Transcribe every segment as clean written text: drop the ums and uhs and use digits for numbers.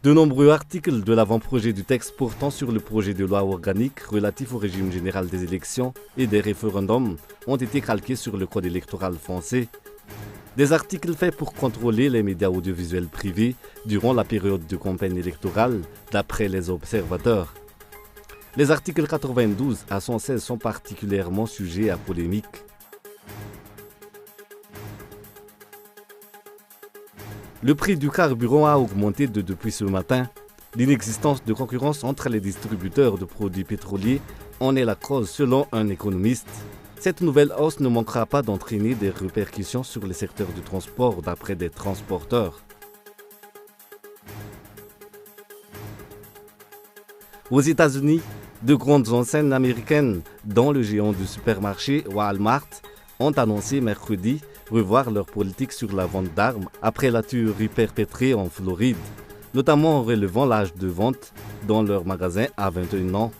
De nombreux articles de l'avant-projet du texte portant sur le projet de loi organique relatif au régime général des élections et des référendums ont été calqués sur le code électoral français. Des articles faits pour contrôler les médias audiovisuels privés durant la période de campagne électorale, d'après les observateurs. Les articles 92 à 116 sont particulièrement sujets à polémique. Le prix du carburant a augmenté depuis ce matin. L'inexistence de concurrence entre les distributeurs de produits pétroliers en est la cause selon un économiste. Cette nouvelle hausse ne manquera pas d'entraîner des répercussions sur les secteurs du transport d'après des transporteurs. Aux États-Unis, de grandes enseignes américaines, dont le géant du supermarché Walmart, ont annoncé mercredi revoir leur politique sur la vente d'armes après la tuerie perpétrée en Floride, notamment en relevant l'âge de vente dans leurs magasins à 21 ans.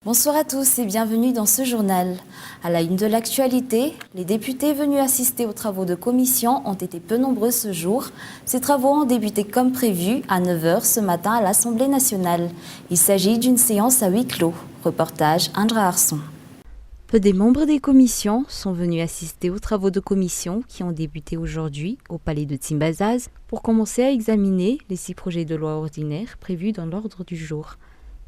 Bonsoir à tous et bienvenue dans ce journal. À la une de l'actualité, les députés venus assister aux travaux de commission ont été peu nombreux ce jour. Ces travaux ont débuté comme prévu à 9h ce matin à l'Assemblée nationale. Il s'agit d'une séance à huis clos. Reportage Indra Arson. Peu des membres des commissions sont venus assister aux travaux de commission qui ont débuté aujourd'hui au palais de Timbazaz pour commencer à examiner les 6 projets de loi ordinaires prévus dans l'ordre du jour.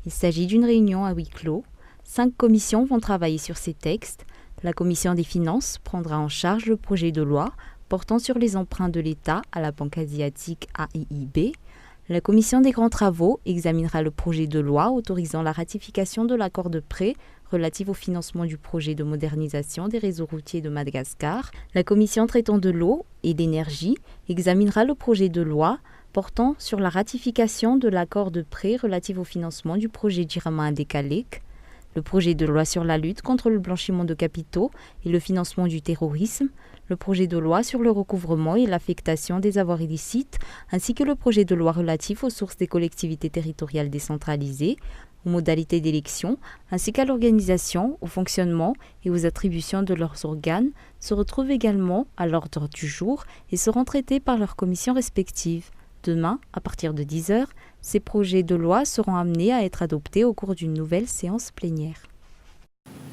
Il s'agit d'une réunion à huis clos. 5 commissions vont travailler sur ces textes. La commission des finances prendra en charge le projet de loi portant sur les emprunts de l'État à la Banque asiatique AIIB. La commission des grands travaux examinera le projet de loi autorisant la ratification de l'accord de prêt relatif au financement du projet de modernisation des réseaux routiers de Madagascar. La commission traitant de l'eau et d'énergie examinera le projet de loi portant sur la ratification de l'accord de prêt relatif au financement du projet Jirama Adekalek, le projet de loi sur la lutte contre le blanchiment de capitaux et le financement du terrorisme, le projet de loi sur le recouvrement et l'affectation des avoirs illicites, ainsi que le projet de loi relatif aux sources des collectivités territoriales décentralisées, aux modalités d'élection, ainsi qu'à l'organisation, au fonctionnement et aux attributions de leurs organes, se retrouvent également à l'ordre du jour et seront traités par leurs commissions respectives. Demain, à partir de 10h, ces projets de loi seront amenés à être adoptés au cours d'une nouvelle séance plénière.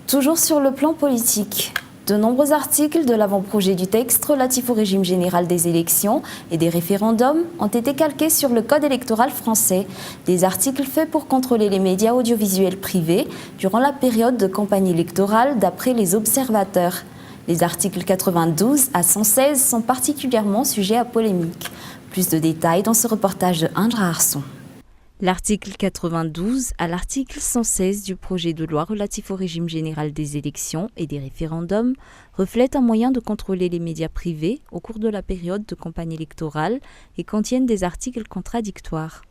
Toujours sur le plan politique, de nombreux articles de l'avant-projet du texte relatif au régime général des élections et des référendums ont été calqués sur le code électoral français. Des articles faits pour contrôler les médias audiovisuels privés durant la période de campagne électorale d'après les observateurs. Les articles 92 à 116 sont particulièrement sujets à polémique. Plus de détails dans ce reportage de Indra Arson. L'article 92 à l'article 116 du projet de loi relatif au régime général des élections et des référendums reflètent un moyen de contrôler les médias privés au cours de la période de campagne électorale et contiennent des articles contradictoires.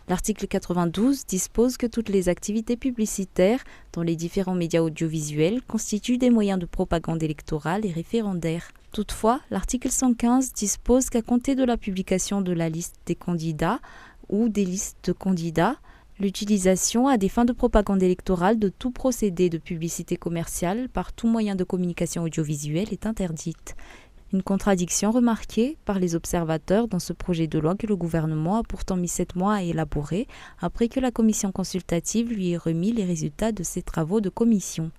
L'article 92 dispose que toutes les activités publicitaires dans les différents médias audiovisuels constituent des moyens de propagande électorale et référendaire. Toutefois, l'article 115 dispose qu'à compter de la publication de la liste des candidats ou des listes de candidats, l'utilisation à des fins de propagande électorale de tout procédé de publicité commerciale par tout moyen de communication audiovisuelle est interdite. Une contradiction remarquée par les observateurs dans ce projet de loi que le gouvernement a pourtant mis 7 mois à élaborer après que la commission consultative lui ait remis les résultats de ses travaux de commission.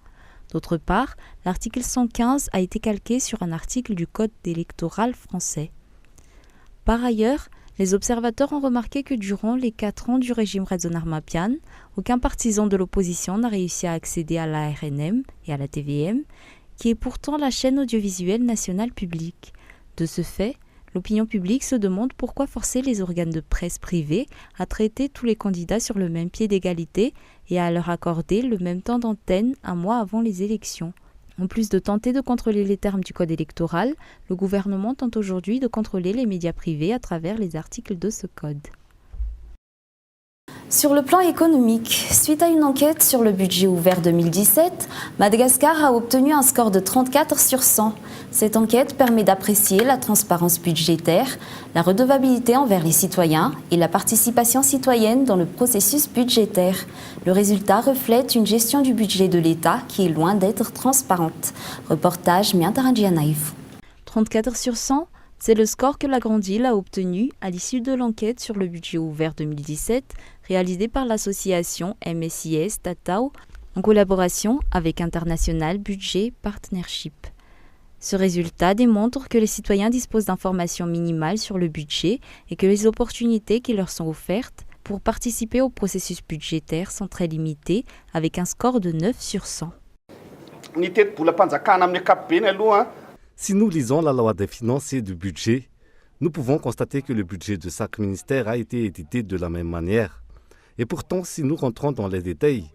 D'autre part, l'article 115 a été calqué sur un article du Code électoral français. Par ailleurs, les observateurs ont remarqué que durant les 4 ans du régime Radzonarmapian, aucun partisan de l'opposition n'a réussi à accéder à la RNM et à la TVM, qui est pourtant la chaîne audiovisuelle nationale publique. De ce fait, l'opinion publique se demande pourquoi forcer les organes de presse privés à traiter tous les candidats sur le même pied d'égalité et à leur accorder le même temps d'antenne un mois avant les élections. En plus de tenter de contrôler les termes du code électoral, le gouvernement tente aujourd'hui de contrôler les médias privés à travers les articles de ce code. Sur le plan économique, suite à une enquête sur le budget ouvert 2017, Madagascar a obtenu un score de 34 sur 100. Cette enquête permet d'apprécier la transparence budgétaire, la redevabilité envers les citoyens et la participation citoyenne dans le processus budgétaire. Le résultat reflète une gestion du budget de l'État qui est loin d'être transparente. Reportage Miantaranjianaïf. 34 sur 100, c'est le score que la Grande Île a obtenu à l'issue de l'enquête sur le budget ouvert 2017 réalisée par l'association MSIS Tatao en collaboration avec International Budget Partnership. Ce résultat démontre que les citoyens disposent d'informations minimales sur le budget et que les opportunités qui leur sont offertes pour participer au processus budgétaire sont très limitées avec un score de 9 sur 100. Si nous lisons la loi des finances et du budget, nous pouvons constater que le budget de chaque ministère a été édité de la même manière. Et pourtant, si nous rentrons dans les détails,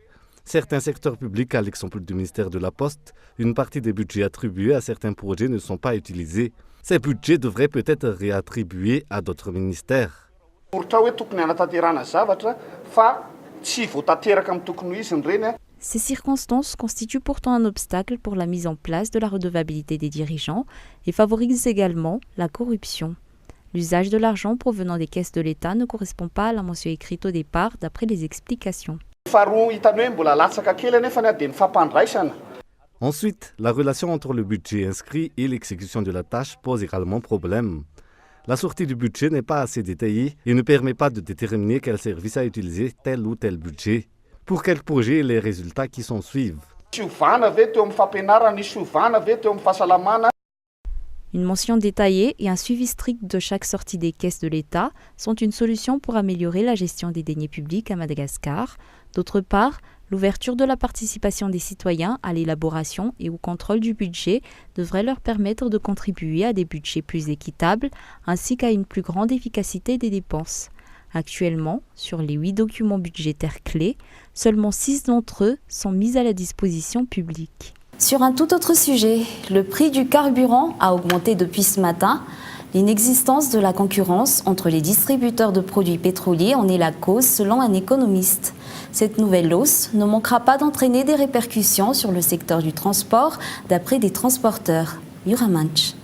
certains secteurs publics, à l'exemple du ministère de la Poste, une partie des budgets attribués à certains projets ne sont pas utilisés. Ces budgets devraient peut-être réattribués à d'autres ministères. Ces circonstances constituent pourtant un obstacle pour la mise en place de la redevabilité des dirigeants et favorisent également la corruption. L'usage de l'argent provenant des caisses de l'État ne correspond pas à la mention écrite au départ d'après les explications. Ensuite, la relation entre le budget inscrit et l'exécution de la tâche pose également problème. La sortie du budget n'est pas assez détaillée et ne permet pas de déterminer quel service a utilisé tel ou tel budget. Pour quel projet et les résultats qui s'en suivent. Une mention détaillée et un suivi strict de chaque sortie des caisses de l'État sont une solution pour améliorer la gestion des deniers publics à Madagascar. D'autre part, l'ouverture de la participation des citoyens à l'élaboration et au contrôle du budget devrait leur permettre de contribuer à des budgets plus équitables ainsi qu'à une plus grande efficacité des dépenses. Actuellement, sur les 8 documents budgétaires clés, seulement 6 d'entre eux sont mis à la disposition publique. Sur un tout autre sujet, le prix du carburant a augmenté depuis ce matin. L'inexistence de la concurrence entre les distributeurs de produits pétroliers en est la cause selon un économiste. Cette nouvelle hausse ne manquera pas d'entraîner des répercussions sur le secteur du transport, d'après des transporteurs. Yuramanch.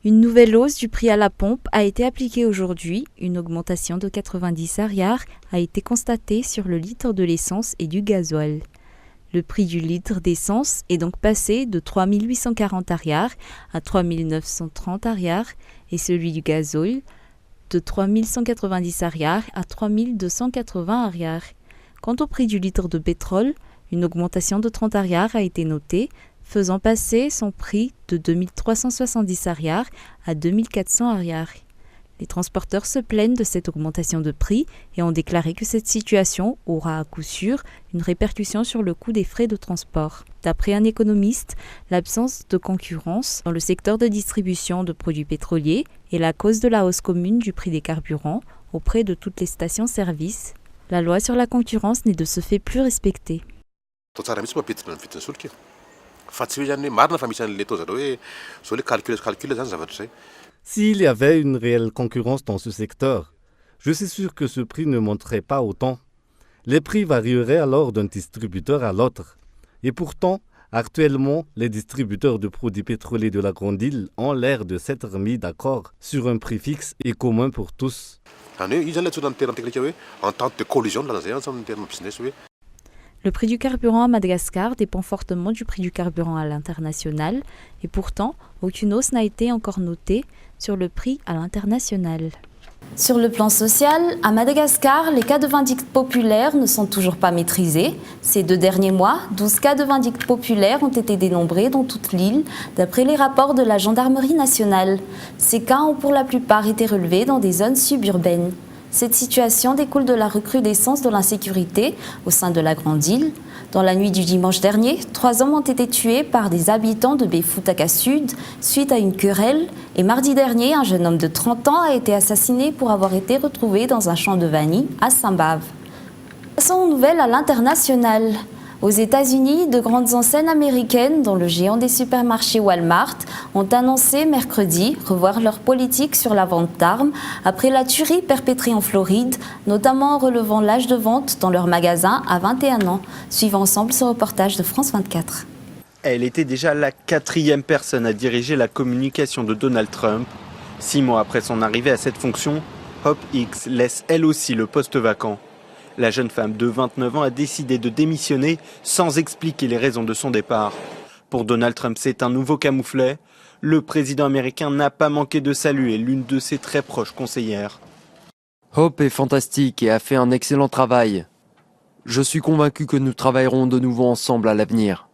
Une nouvelle hausse du prix à la pompe a été appliquée aujourd'hui. Une augmentation de 90 ariars a été constatée sur le litre de l'essence et du gasoil. Le prix du litre d'essence est donc passé de 3 840 ariars à 3 930 ariars et celui du gasoil de 3 190 ariars à 3 280 ariars. Quant au prix du litre de pétrole, une augmentation de 30 ariars a été notée, faisant passer son prix de 2370 ariars à 2400 ariars. Les transporteurs se plaignent de cette augmentation de prix et ont déclaré que cette situation aura à coup sûr une répercussion sur le coût des frais de transport. D'après un économiste, l'absence de concurrence dans le secteur de distribution de produits pétroliers est la cause de la hausse commune du prix des carburants auprès de toutes les stations-service. La loi sur la concurrence n'est de ce fait plus respectée. S'il y avait une réelle concurrence dans ce secteur, je suis sûr que ce prix ne monterait pas autant. Les prix varieraient alors d'un distributeur à l'autre. Et pourtant, actuellement, les distributeurs de produits pétroliers de la Grande Île ont l'air de s'être mis d'accord sur un prix fixe et commun pour tous. Le prix du carburant à Madagascar dépend fortement du prix du carburant à l'international et pourtant, aucune hausse n'a été encore notée sur le prix à l'international. Sur le plan social, à Madagascar, les cas de vindicte populaire ne sont toujours pas maîtrisés. Ces 2 derniers mois, 12 cas de vindicte populaire ont été dénombrés dans toute l'île, d'après les rapports de la gendarmerie nationale. Ces cas ont pour la plupart été relevés dans des zones suburbaines. Cette situation découle de la recrudescence de l'insécurité au sein de la Grande Île. Dans la nuit du dimanche dernier, 3 hommes ont été tués par des habitants de Befutaka Sud suite à une querelle. Et mardi dernier, un jeune homme de 30 ans a été assassiné pour avoir été retrouvé dans un champ de vanille à Saint-Bave. Passons aux nouvelles à l'international. Aux États-Unis, de grandes enseignes américaines, dont le géant des supermarchés Walmart, ont annoncé mercredi revoir leur politique sur la vente d'armes après la tuerie perpétrée en Floride, notamment en relevant l'âge de vente dans leurs magasins à 21 ans. Suivons ensemble ce reportage de France 24. Elle était déjà la 4e personne à diriger la communication de Donald Trump. 6 mois après son arrivée à cette fonction, Hope Hicks laisse elle aussi le poste vacant. La jeune femme de 29 ans a décidé de démissionner sans expliquer les raisons de son départ. Pour Donald Trump, c'est un nouveau camouflet. Le président américain n'a pas manqué de saluer l'une de ses très proches conseillères. Hope est fantastique et a fait un excellent travail. Je suis convaincu que nous travaillerons de nouveau ensemble à l'avenir.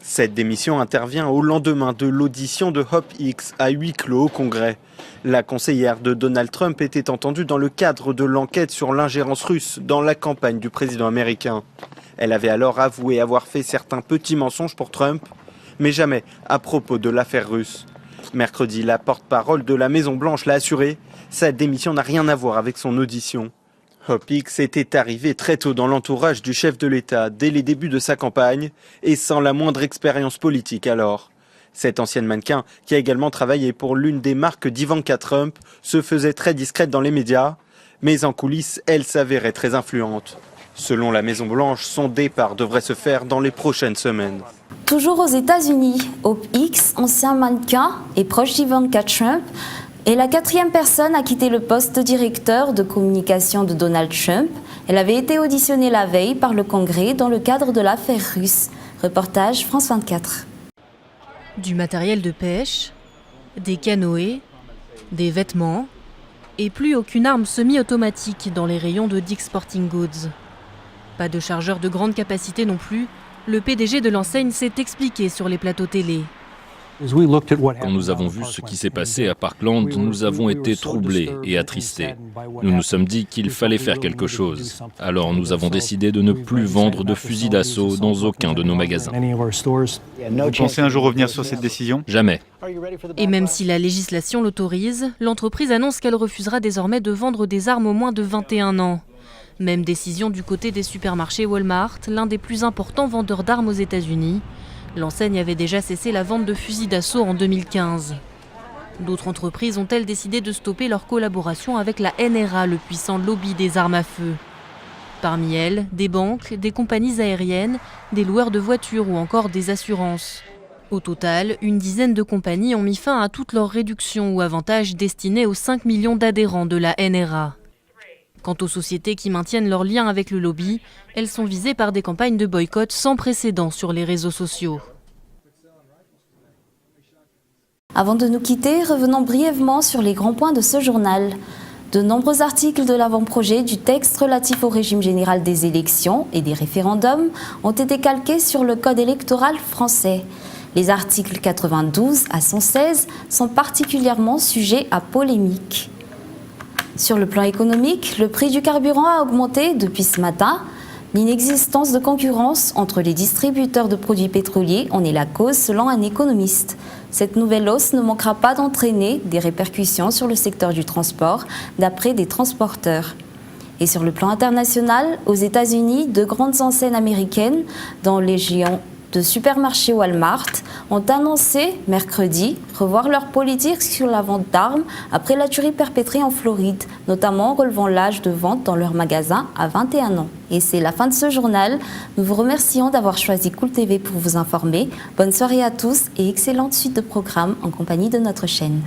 Cette démission intervient au lendemain de l'audition de Hope Hicks à huis clos au Congrès. La conseillère de Donald Trump était entendue dans le cadre de l'enquête sur l'ingérence russe dans la campagne du président américain. Elle avait alors avoué avoir fait certains petits mensonges pour Trump, mais jamais à propos de l'affaire russe. Mercredi, la porte-parole de la Maison-Blanche l'a assuré, sa démission n'a rien à voir avec son audition. Hope Hicks était arrivé très tôt dans l'entourage du chef de l'État dès les débuts de sa campagne et sans la moindre expérience politique alors. Cette ancienne mannequin, qui a également travaillé pour l'une des marques d'Ivanka Trump, se faisait très discrète dans les médias, mais en coulisses, elle s'avérait très influente. Selon la Maison-Blanche, son départ devrait se faire dans les prochaines semaines. Toujours aux États-Unis, Hope Hicks, ancien mannequin et proche d'Ivanka Trump, est la 4e personne à quitter le poste de directeur de communication de Donald Trump. Elle avait été auditionnée la veille par le Congrès dans le cadre de l'affaire russe. Reportage France 24. Du matériel de pêche, des canoës, des vêtements et plus aucune arme semi-automatique dans les rayons de Dick's Sporting Goods. Pas de chargeur de grande capacité non plus, le PDG de l'enseigne s'est expliqué sur les plateaux télé. Quand nous avons vu ce qui s'est passé à Parkland, nous avons été troublés et attristés. Nous nous sommes dit qu'il fallait faire quelque chose. Alors nous avons décidé de ne plus vendre de fusils d'assaut dans aucun de nos magasins. Vous pensez un jour revenir sur cette décision ? Jamais. Et même si la législation l'autorise, l'entreprise annonce qu'elle refusera désormais de vendre des armes aux moins de 21 ans. Même décision du côté des supermarchés Walmart, l'un des plus importants vendeurs d'armes aux États-Unis. L'enseigne avait déjà cessé la vente de fusils d'assaut en 2015. D'autres entreprises ont-elles décidé de stopper leur collaboration avec la NRA, le puissant lobby des armes à feu. Parmi elles, des banques, des compagnies aériennes, des loueurs de voitures ou encore des assurances. Au total, une dizaine de compagnies ont mis fin à toutes leurs réductions ou avantages destinés aux 5 millions d'adhérents de la NRA. Quant aux sociétés qui maintiennent leurs liens avec le lobby, elles sont visées par des campagnes de boycott sans précédent sur les réseaux sociaux. Avant de nous quitter, revenons brièvement sur les grands points de ce journal. De nombreux articles de l'avant-projet du texte relatif au régime général des élections et des référendums ont été calqués sur le code électoral français. Les articles 92 à 116 sont particulièrement sujets à polémique. Sur le plan économique, le prix du carburant a augmenté depuis ce matin. L'inexistence de concurrence entre les distributeurs de produits pétroliers en est la cause selon un économiste. Cette nouvelle hausse ne manquera pas d'entraîner des répercussions sur le secteur du transport, d'après des transporteurs. Et sur le plan international, aux États-Unis, de grandes enseignes américaines, dont les géants de supermarchés Walmart, ont annoncé mercredi revoir leur politique sur la vente d'armes après la tuerie perpétrée en Floride, notamment en relevant l'âge de vente dans leurs magasins à 21 ans. Et c'est la fin de ce journal. Nous vous remercions d'avoir choisi Cool TV pour vous informer. Bonne soirée à tous et excellente suite de programmes en compagnie de notre chaîne.